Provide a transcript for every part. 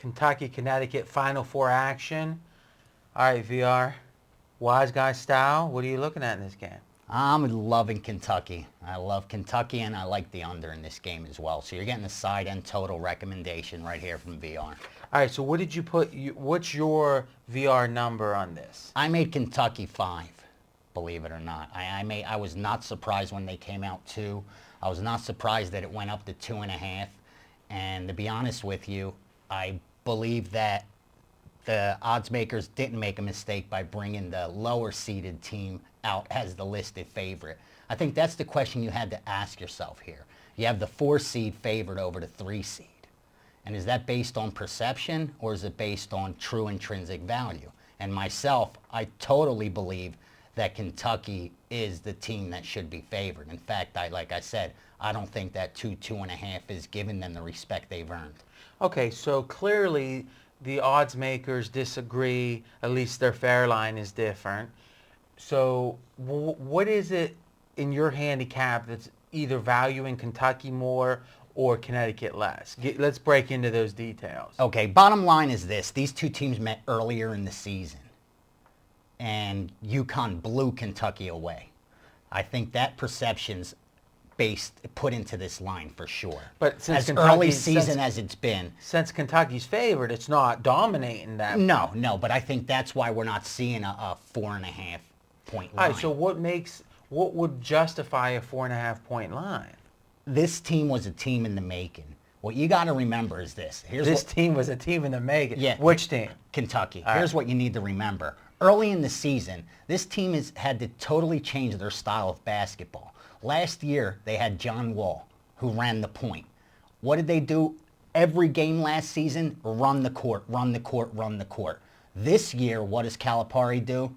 Kentucky, Connecticut, Final Four action. All right, VR, wise guy style. What are you looking at in this game? I'm loving Kentucky. I love Kentucky, and I like the under in this game as well. So you're getting the side and total recommendation right here from VR. All right, so what did you put? What's your VR number on this? I made Kentucky 5, believe it or not. I was not surprised when they came out 2. I was not surprised that it went up to 2.5. And to be honest with you, I believe that the odds makers didn't make a mistake by bringing the lower seeded team out as the listed favorite. I think that's the question you had to ask yourself here. You have the 4 seed favored over the 3 seed. And is that based on perception, or is it based on true intrinsic value? And myself, I totally believe that Kentucky is the team that should be favored. In fact, like I said, I don't think that 2.5 is giving them the respect they've earned. Okay, so clearly the odds makers disagree. At least their fair line is different. So what is it in your handicap that's either valuing Kentucky more or Connecticut less? Let's break into those details. Okay, bottom line is this. These two teams met earlier in the season, and UConn blew Kentucky away. I think that perception's put into this line for sure. But since as early season as it's been. Since Kentucky's favored, it's not dominating that. No, but I think that's why we're not seeing a 4.5 point line. All right, so what would justify a 4.5 point line? This team was a team in the making. What you got to remember is this. This team was a team in the making. Yeah. Which team? Kentucky. Here's what you need to remember. Early in the season, this team had to totally change their style of basketball. Last year, they had John Wall, who ran the point. What did they do every game last season? Run the court, run the court, run the court. This year, what does Calipari do?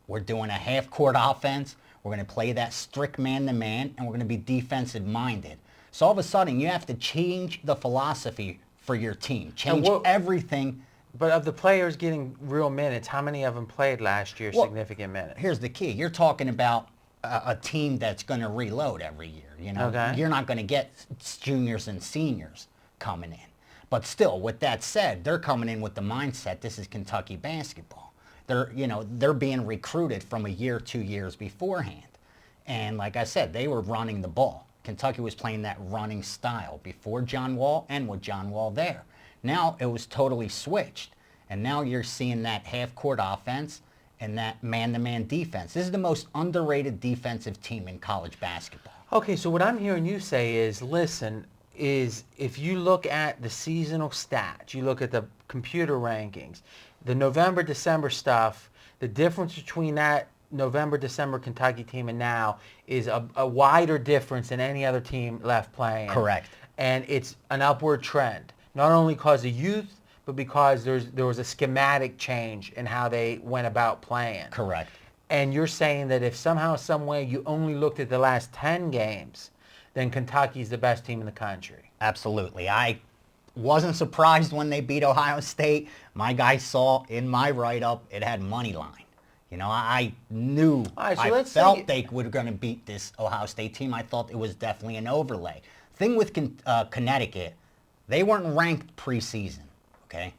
We're doing a half-court offense. We're going to play that strict man-to-man, and we're going to be defensive-minded. So all of a sudden, you have to change the philosophy for your team. Change everything. But of the players getting real minutes, how many of them played last year significant minutes? Here's the key. You're talking about a team that's going to reload every year. You know, okay. You're not going to get juniors and seniors coming in. But still, with that said, they're coming in with the mindset this is Kentucky basketball. They're being recruited from a year, 2 years beforehand. And like I said, they were running the ball. Kentucky was playing that running style before John Wall and with John Wall there. Now it was totally switched. And now you're seeing that half-court offense and that man-to-man defense. This is the most underrated defensive team in college basketball. Okay, so what I'm hearing you say is, if you look at the seasonal stats, you look at the computer rankings, the November, December stuff, the difference between that November, December Kentucky team and now is a wider difference than any other team left playing. Correct. And it's an upward trend, not only because of youth, but because there was a schematic change in how they went about playing. Correct. And you're saying that if somehow, some way you only looked at the last 10 games, then Kentucky's the best team in the country. Absolutely. I wasn't surprised when they beat Ohio State. My guy saw in my write-up it had money line. You know, I knew, I felt they were going to beat this Ohio State team. I thought it was definitely an overlay. Thing with Connecticut, they weren't ranked preseason, okay?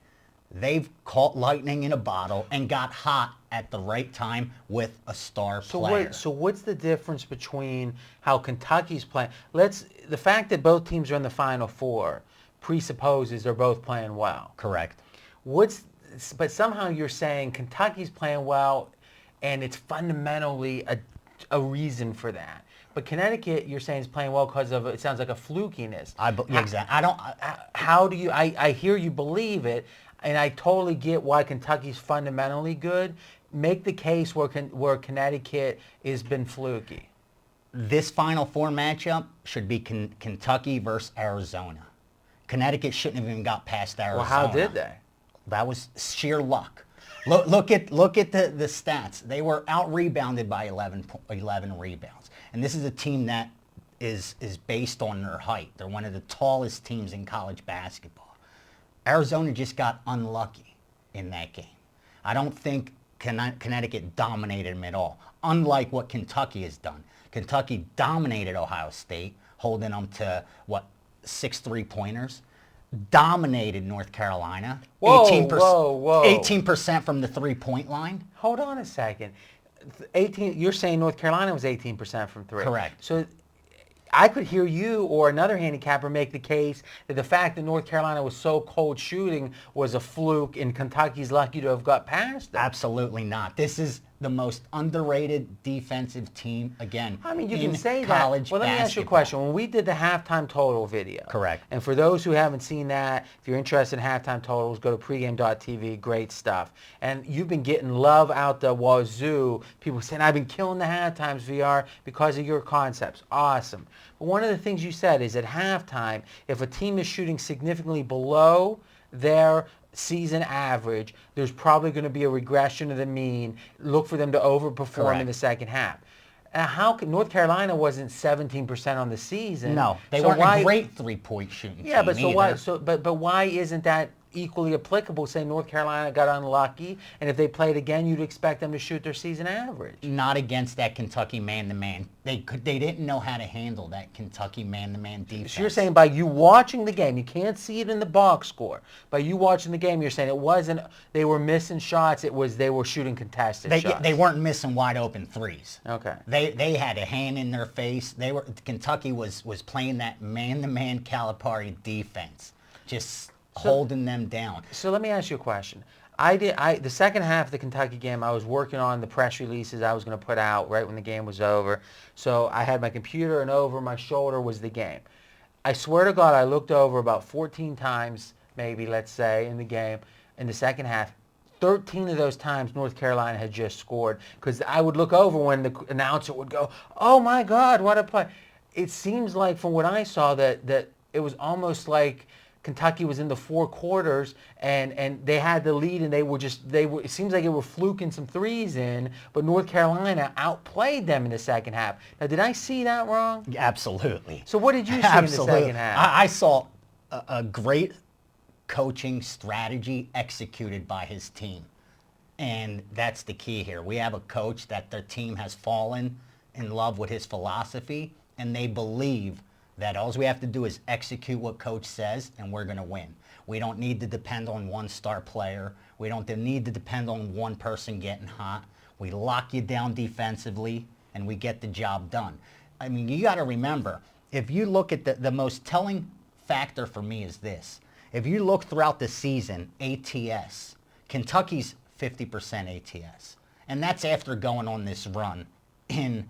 They've caught lightning in a bottle and got hot at the right time with a star player. So what's the difference between how Kentucky's playing? The fact that both teams are in the Final Four presupposes they're both playing well. Correct. But somehow you're saying Kentucky's playing well, and it's fundamentally a reason for that. But Connecticut, you're saying, is playing well because of, it sounds like a flukiness. Exactly. How do you, I hear you believe it, and I totally get why Kentucky's fundamentally good. Make the case where Connecticut has been fluky. This Final Four matchup should be Kentucky versus Arizona. Connecticut shouldn't have even got past Arizona. Well, how did they? That was sheer luck. Look at the stats. They were out-rebounded by 11 rebounds. And this is a team that is based on their height. They're one of the tallest teams in college basketball. Arizona just got unlucky in that game. I don't think Connecticut dominated them at all, unlike what Kentucky has done. Kentucky dominated Ohio State, holding them to, 6 3-pointers. dominated North Carolina. Whoa, 18%, whoa, whoa. 18% from the three-point line. Hold on a second. 18. You're saying North Carolina was 18% from three. Correct. So I could hear you or another handicapper make the case that the fact that North Carolina was so cold shooting was a fluke and Kentucky's lucky to have got past them. Absolutely not. This is the most underrated defensive team, again, I mean, you in can say college that. Well, let me ask you a basketball. question. When we did the halftime total video. Correct. And for those who haven't seen that, if you're interested in halftime totals, go to pregame.tv. Great stuff. And you've been getting love out the wazoo. People saying, I've been killing the halftimes, VR, because of your concepts. Awesome. But one of the things you said is at halftime, if a team is shooting significantly below their season average, there's probably going to be a regression of the mean. Look for them to overperform Correct. in the second half. How can North Carolina wasn't 17% on the season? No, they so weren't why, a great three-point shooting Yeah, team but so either. why? So but why isn't that equally applicable? Say North Carolina got unlucky, and if they played again, you'd expect them to shoot their season average. Not against that Kentucky man-to-man. They didn't know how to handle that Kentucky man-to-man defense. So you're saying by you watching the game, you can't see it in the box score. By you watching the game, you're saying it wasn't they were missing shots. It was they were shooting contested shots. They weren't missing wide open threes. Okay. They had a hand in their face. Kentucky was playing that man-to-man Calipari defense, just holding them down. So let me ask you a question. The second half of the Kentucky game, I was working on the press releases I was going to put out right when the game was over. So I had my computer, and over my shoulder was the game. I swear to God, I looked over about 14 times, maybe, let's say, in the game, in the second half. 13 of those times North Carolina had just scored, because I would look over when the announcer would go, oh my God, what a play. It seems like from what I saw that it was almost like Kentucky was in the four quarters and they had the lead, and it seems like they were fluking some threes in, but North Carolina outplayed them in the second half. Now, did I see that wrong? Absolutely. So what did you see in the second half? I saw a great coaching strategy executed by his team. And that's the key here. We have a coach that their team has fallen in love with his philosophy, and they believe that all we have to do is execute what coach says, and we're going to win. We don't need to depend on one star player. We don't need to depend on one person getting hot. We lock you down defensively, and we get the job done. I mean, you got to remember, if you look at the most telling factor for me is this. If you look throughout the season, ATS, Kentucky's 50% ATS. And that's after going on this run in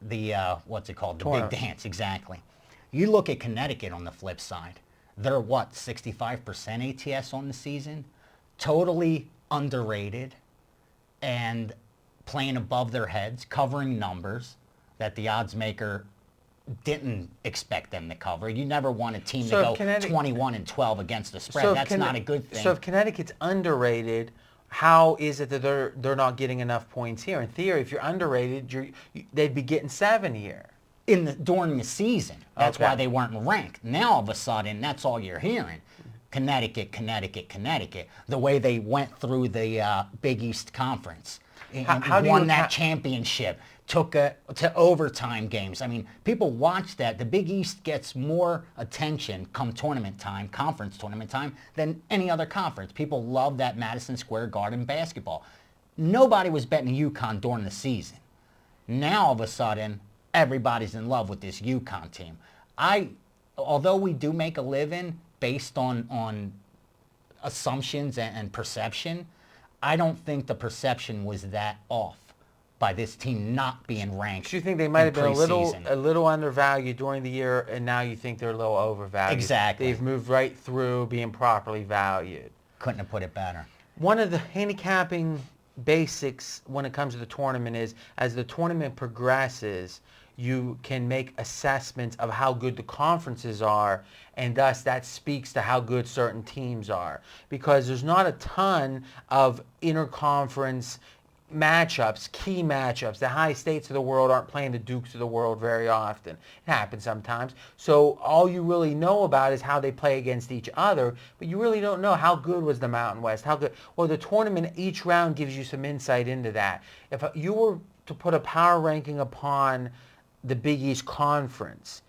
the, what's it called? The Tournament. Big Dance, exactly. You look at Connecticut on the flip side. They're, 65% ATS on the season? Totally underrated and playing above their heads, covering numbers that the odds maker didn't expect them to cover. You never want a team to go 21-12 against the spread. That's not a good thing. So if Connecticut's underrated, how is it that they're not getting enough points here? In theory, if you're underrated, they'd be getting 7 here. During the season. That's Okay. why they weren't ranked. Now, all of a sudden, that's all you're hearing. Connecticut. The way they went through the Big East Conference and How do you won that championship, took it to overtime games. I mean, people watch that. The Big East gets more attention come tournament time, conference tournament time, than any other conference. People love that Madison Square Garden basketball. Nobody was betting UConn during the season. Now, all of a sudden, everybody's in love with this UConn team. Although we do make a living based on assumptions and perception, I don't think the perception was that off by this team not being ranked. So you think they might have been preseason. a little undervalued during the year, and now you think they're a little overvalued? Exactly. They've moved right through being properly valued. Couldn't have put it better. One of the handicapping basics when it comes to the tournament is, as the tournament progresses, you can make assessments of how good the conferences are, and thus that speaks to how good certain teams are. Because there's not a ton of interconference matchups, key matchups. The high states of the world aren't playing the Dukes of the world very often. It happens sometimes. So all you really know about is how they play against each other, but you really don't know how good was the Mountain West, how good. Well, the tournament, each round gives you some insight into that. If you were to put a power ranking upon the Big East Conference,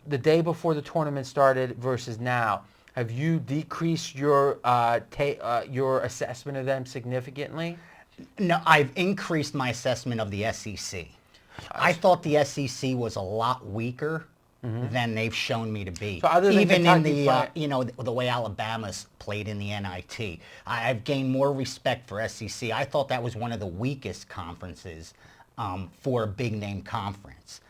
the day before the tournament started versus now, have you decreased your assessment of them significantly? No, I've increased my assessment of the SEC. I thought the SEC was a lot weaker than they've shown me to be. So other than even in Kentucky the the way Alabama's played in the NIT, I've gained more respect for SEC. I thought that was one of the weakest conferences for a big name conference.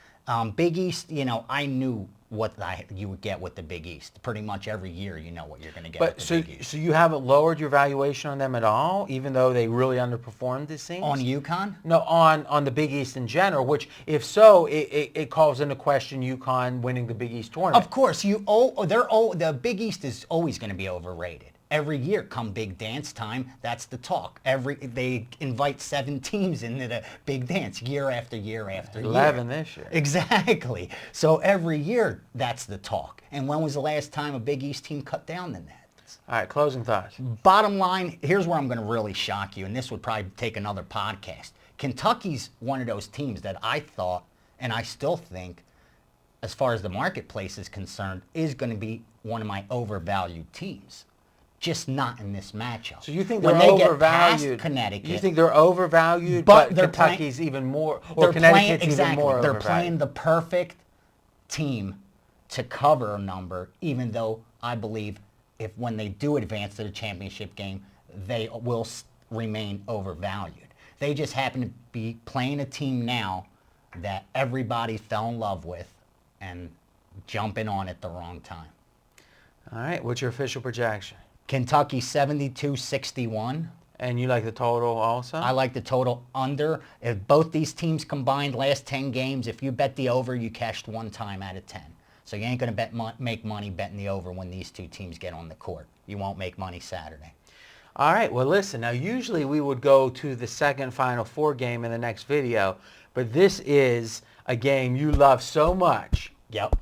Big East, I knew what you would get with the Big East. Pretty much every year, you know what you're going to get with the Big East. So you haven't lowered your valuation on them at all, even though they really underperformed, it seems? On UConn? No, on the Big East in general, which, if so, it calls into question UConn winning the Big East tournament. Of course, the Big East is always going to be overrated. Every year, come big dance time, that's the talk. They invite 7 teams into the big dance year after year after year. 11 this year. Exactly. So every year, that's the talk. And when was the last time a Big East team cut down the net? All right, closing thoughts. Bottom line, here's where I'm going to really shock you, and this would probably take another podcast. Kentucky's one of those teams that I thought, and I still think, as far as the marketplace is concerned, is going to be one of my overvalued teams. Just not in this matchup. So you think they're when they overvalued? Get past Connecticut, you think they're overvalued, but Kentucky's even more, or Connecticut's even more overvalued? They're playing the perfect team to cover a number, even though I believe when they do advance to the championship game, they will remain overvalued. They just happen to be playing a team now that everybody fell in love with and jumping on at the wrong time. All right, what's your official projection? Kentucky 72-61. And you like the total also? I like the total under. If both these teams combined last 10 games, if you bet the over, you cashed 1 time out of 10. So you ain't going to make money betting the over when these 2 teams get on the court. You won't make money Saturday. All right, well listen, now usually we would go to the second Final Four game in the next video, but this is a game you love so much. Yep.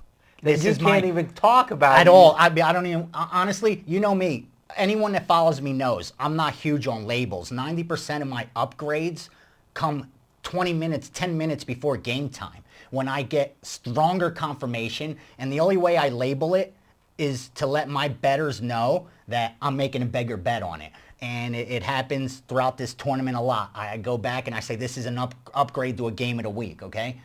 That you can't even talk about at all. I don't even, honestly, you know me. Anyone that follows me knows I'm not huge on labels. 90% of my upgrades come 20 minutes, 10 minutes before game time when I get stronger confirmation, and the only way I label it is to let my bettors know that I'm making a bigger bet on it. And it happens throughout this tournament a lot. I go back and I say this is an upgrade to a game of the week, okay?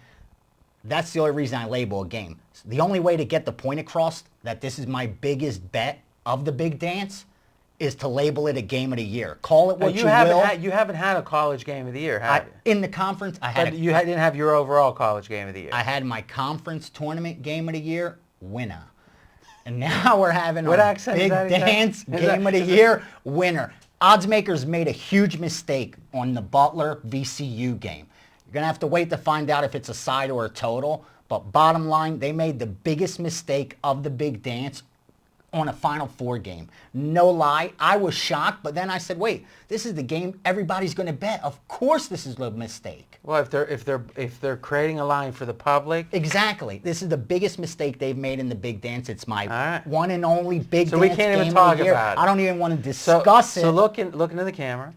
That's the only reason I label a game. The only way to get the point across that this is my biggest bet of the big dance is to label it a game of the year. Call it what you will. You haven't had a college game of the year, have you? In the conference, I had. But you didn't have your overall college game of the year. I had my conference tournament game of the year winner. And now we're having what our accent big dance game of the year winner. Odds makers made a huge mistake on the Butler VCU game. You're going to have to wait to find out if it's a side or a total. But bottom line, they made the biggest mistake of the big dance on a Final Four game. No lie, I was shocked, but then I said, wait, this is the game everybody's going to bet. Of course this is a mistake. Well, if they're creating a line for the public. Exactly. This is the biggest mistake they've made in the big dance. It's my one and only big dance So we can't even talk about it. I don't even want to discuss it. So look into the camera.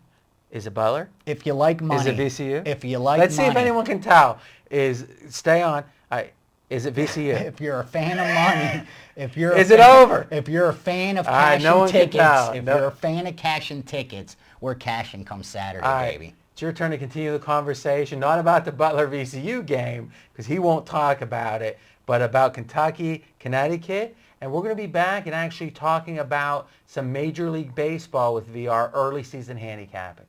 Is it Butler? If you like money. Is it VCU? If you like Let's money. see if anyone can tell. Stay on. Is it VCU? If you're a fan of money, Is it over? If you're a fan of cashing tickets, if No. you're a fan of cashing tickets, we're cashing come Saturday, baby. It's your turn to continue the conversation, not about the Butler VCU game, because he won't talk about it, but about Kentucky, Connecticut, and we're going to be back and actually talking about some Major League Baseball with VR early season handicapping.